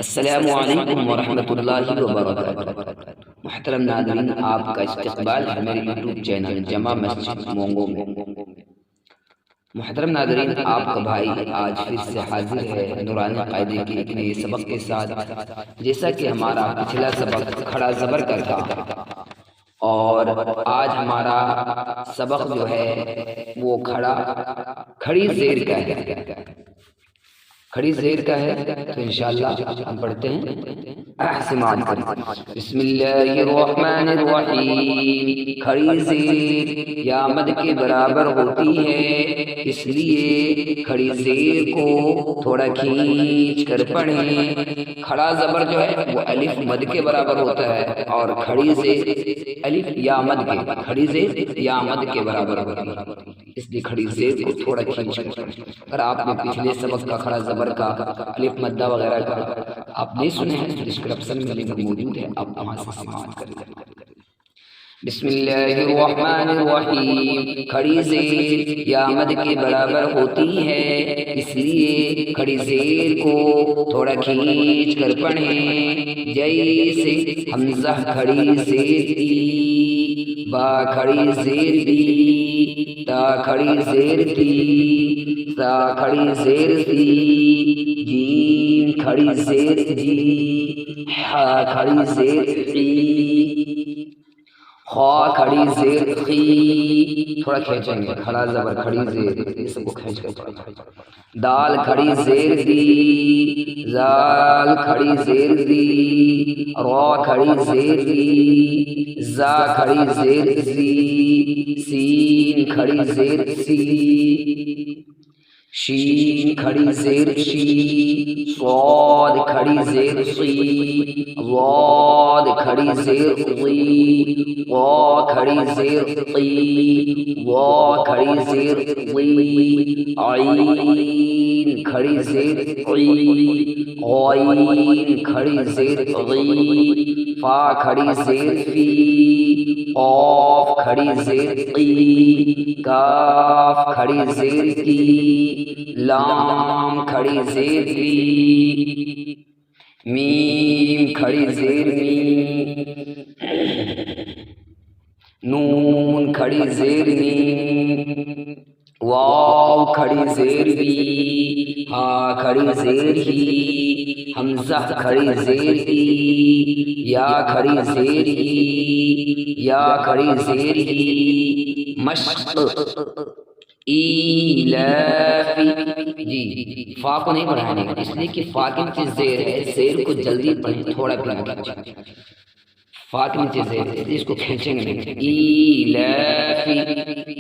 السلام علیکم ورحمۃ اللہ وبرکاتہ۔ محترم ناظرین، آپ کا استقبال ہے میرے یوٹیوب چینل جامع مسجد مونگو میں۔ محترم ناظرین، آپ کا بھائی آج پھر سے حاضر ہے نورانی قاعدے کے ایک نئے سبق کے ساتھ۔ جیسا کہ ہمارا پچھلا سبق کھڑا زبر کا تھا، اور آج ہمارا سبق جو ہے وہ کھڑی زیر کا ہے۔ کھڑی زیر کا ہے تو انشاءاللہ ہم پڑھتے ہیں، سماعت کریں۔ بسم اللہ الرحمن الرحیم۔ کھڑی زیر یا مد کے برابر ہوتی ہے، اس لیے کھڑی زیر کو تھوڑا کھینچ کر پڑھیں۔ کھڑا زبر جو ہے وہ الف مد کے برابر ہوتا ہے، اور کھڑی زیر الف یا مد کے، کھڑی زیر یا مد کے برابر ہوتی ہے، اس لیے کھڑی زیر کو تھوڑا کھینچ کر پڑھیں۔ اگر آپ نے پچھلے سبق کا کھڑا زبر کا، الف مدہ وغیرہ کا آپ نہیں سنے ہیں تو ڈسکرپشن میں لنک موجود ہے، آپ وہاں سے سماعت کریں۔ بسم اللہ الرحمن الرحیم۔ کھڑی زیر یا مد کے برابر ہوتی ہے، اس لیے کھڑی زیر کو تھوڑا کھینچ کر پڑھیں۔ جیسے حمزہ کھڑی زیر ای، با کھڑی زیر بی، تا کھڑی زیر تی، سا کھڑی زیر سی، جیم کھڑی زیر جی، حا کھڑی زیر خی، خا کھڑی زیر خی، تھوڑا کھینچیں گے، کھڑا زبر کھڑی زیر، یہ سب کو کھینچ کر پڑھیں۔ دال کھڑی زیر دی، زال کھڑی زیر دی، را کھڑی زیر دی، زا کھڑی زیر زی، سین کھڑی زیر سی، شین کھڑی زیر شی، صاد کھڑی زیر صی، ضاد کھڑی زیر ضی، وا کھڑی زیر طی، وا کھڑی زیر ضی، عین کھڑی زیر عی، غین کھڑی زیر غی، فا کھڑی زیر فی، قاف کھڑی زیر قی، کاف کھڑی زیر کی، لام کھڑی زیر لی، میم کھڑی زیر می، نون کھڑی زیر نی، واو کھڑی زیر بی، ہا کھڑی زیر ہی، حمزہ کھڑی زیر ای، یا کھڑی زیر ای، یا کھڑی زیر ای، مشق ایلافی، جی فا کو نہیں پڑھانے گا، اس لیے کہ فا کے نیچے زیر ہے، زیر کو جلدی پڑھیں، تھوڑا پڑھیں۔ فا کے نیچے زیر ہے، اس کو کھینچیں گے نہیں۔ ایلافی،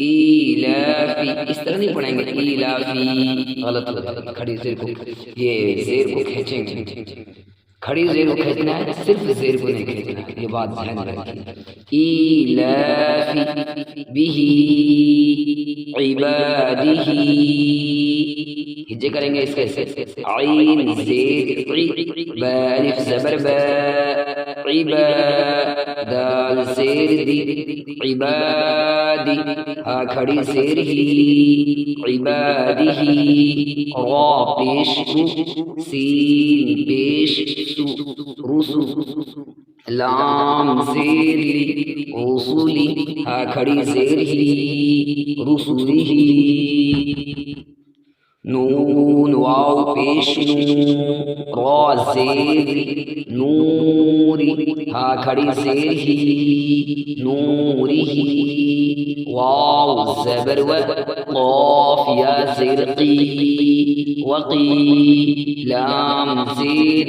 ایلافی، اس طرح نہیں پڑھیں گے ایلافی، غلط ہوتا ہے۔ کھڑی زیر کو، یہ زیر کو کھینچیں گے، کھڑی زیر کو کھینچنا ہے، صرف زیر کو نہیں کھینچنا ہے، یہ بات ذہن میں رکھیں۔ ایلافی بہی عبادہ، ہجے کریں گے اس کیسے؟ عین زیر عی، با الف زبر با، عبا، دال زیر دی، عبادی، ہا کھڑی زیر ہی، عبادہ، را پیش رو، سین پیش سو، رسو، لام زیر لی، رسولی، ہا کھڑی زیر ہی، رسولی، نون واو پیش نو، را زیر نوری، ہا کھڑی زیر ہی، نوری، واو زبر و، قاف یا زیر قی، وقی، لام زیر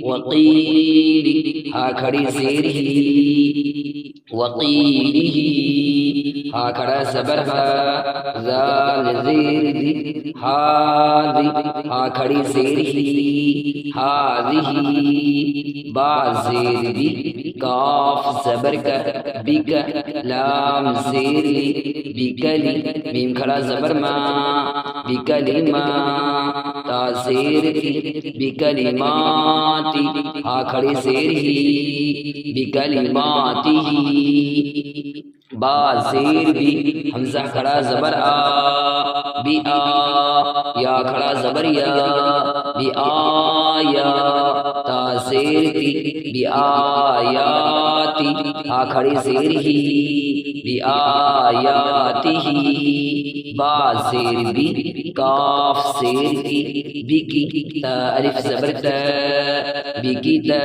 وقیلی، ہا کھڑی زیر ہی، وقیلی، ہا کھڑا زبر ہا، زال زیر دی، ہاذی، ہا کھڑی زیر ہی، ہاذی، با زیر بی، کاف زبر کا، بکا، لام زیر لی، بکلی، میم کھڑا زبر ما، بکلما، تا زیر تی، بکلماتی، ہا کھڑی زیر ہی، بکلماتی، با زیر بی، حمزہ کھڑا زبر آ، بی آ، یا کھڑا زبر یا، بی آیا، تاثیر کی بی آیاتی ہا کھڑی زیر ہی بی آیاتی با زیر بی کاف زیر کی بی کی تا الف زبر تا بی کتا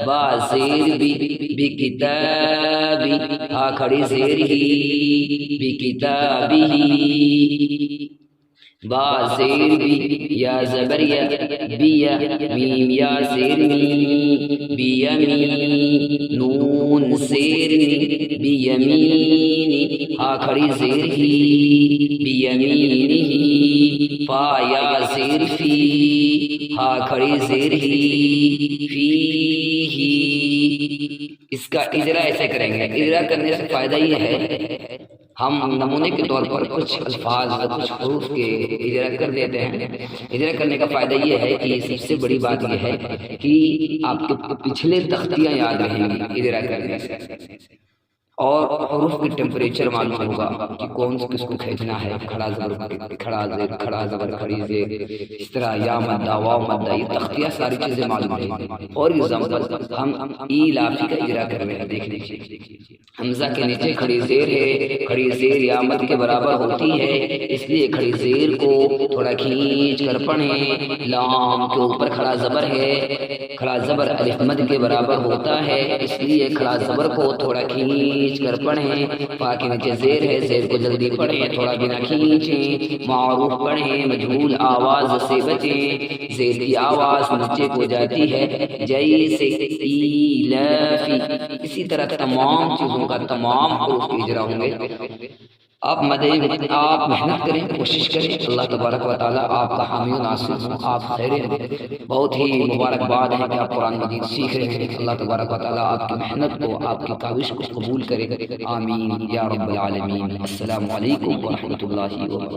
با زیر بی بی کتابی ہا کھڑی زیر ہی بی کتابی با زیر بی یا زبر یا بیا میم یا زیر می بیمی نون زیر می بیمینی ہا کھڑی زیر ہی بیمینی فا یا زیر فی ہا کھڑی زیر ہی فی ہی۔ اس کا اجرا ایسے کریں گے، اجرا کرنے سے فائدہ یہ ہے ہم نمونے کے طور پر کچھ الفاظ اور کچھ حروف کے اجرا کر دیتے ہیں۔ اجرا کرنے کا فائدہ یہ ہے کہ سب سے بڑی بات یہ ہے کہ آپ کے پچھلے تختیاں یاد رہیں گی اجرا کرنے سے، اور حروف کی ٹیمپریچر معلوم ہوگا کہ کون کس کو کھینچنا ہے، کھڑا زبر کھڑا زیر کھڑا زبر کھڑی زیر، اس طرح یا مدہ واو مدہ، یہ تختیاں ساری چیزیں معلوم ہیں۔ اور ایگزامپل ہم ای لافی کا اجرا کر رہے ہیں، دیکھ لیجیے حمزہ کے نیچے کھڑی زیر ہے، کھڑی زیر یا مد کے برابر ہوتی ہے، اس لیے کھڑی زیر کو تھوڑا کھینچ کر پڑھیں۔ لام کے اوپر کھڑا زبر ہے، کھڑا زبر الف مد کے برابر ہوتا ہے، اس لیے کھڑا زبر کو تھوڑا کھینچ کر پڑھیں۔ فا کے نیچے زیر ہے، زیر کو جلدی پڑھیں، تھوڑا بنا کھینچیں۔ معروف پڑھیں، مجہول آواز سے بچیں، زیر کی آواز نیچے کو جاتی ہے جیسے ایلافی۔ اسی طرح تمام چیزوں کا تمام حروف کی اجرا ہوں گے۔ آپ محنت کریں، کوشش کریں، اللہ تبارک و تعالیٰ آپ کا حامی و ناصر ہوں، آپ خیر ہیں۔ بہت ہی مبارکباد ہے کہ آپ قرآن مجید سیکھ رہے ہیں۔ اللہ تبارک و تعالیٰ آپ کی محنت کو، آپ کی کاوش کو قبول کرے، آمین یا رب العالمین۔ السلام علیکم ورحمۃ اللہ وبرکاتہ۔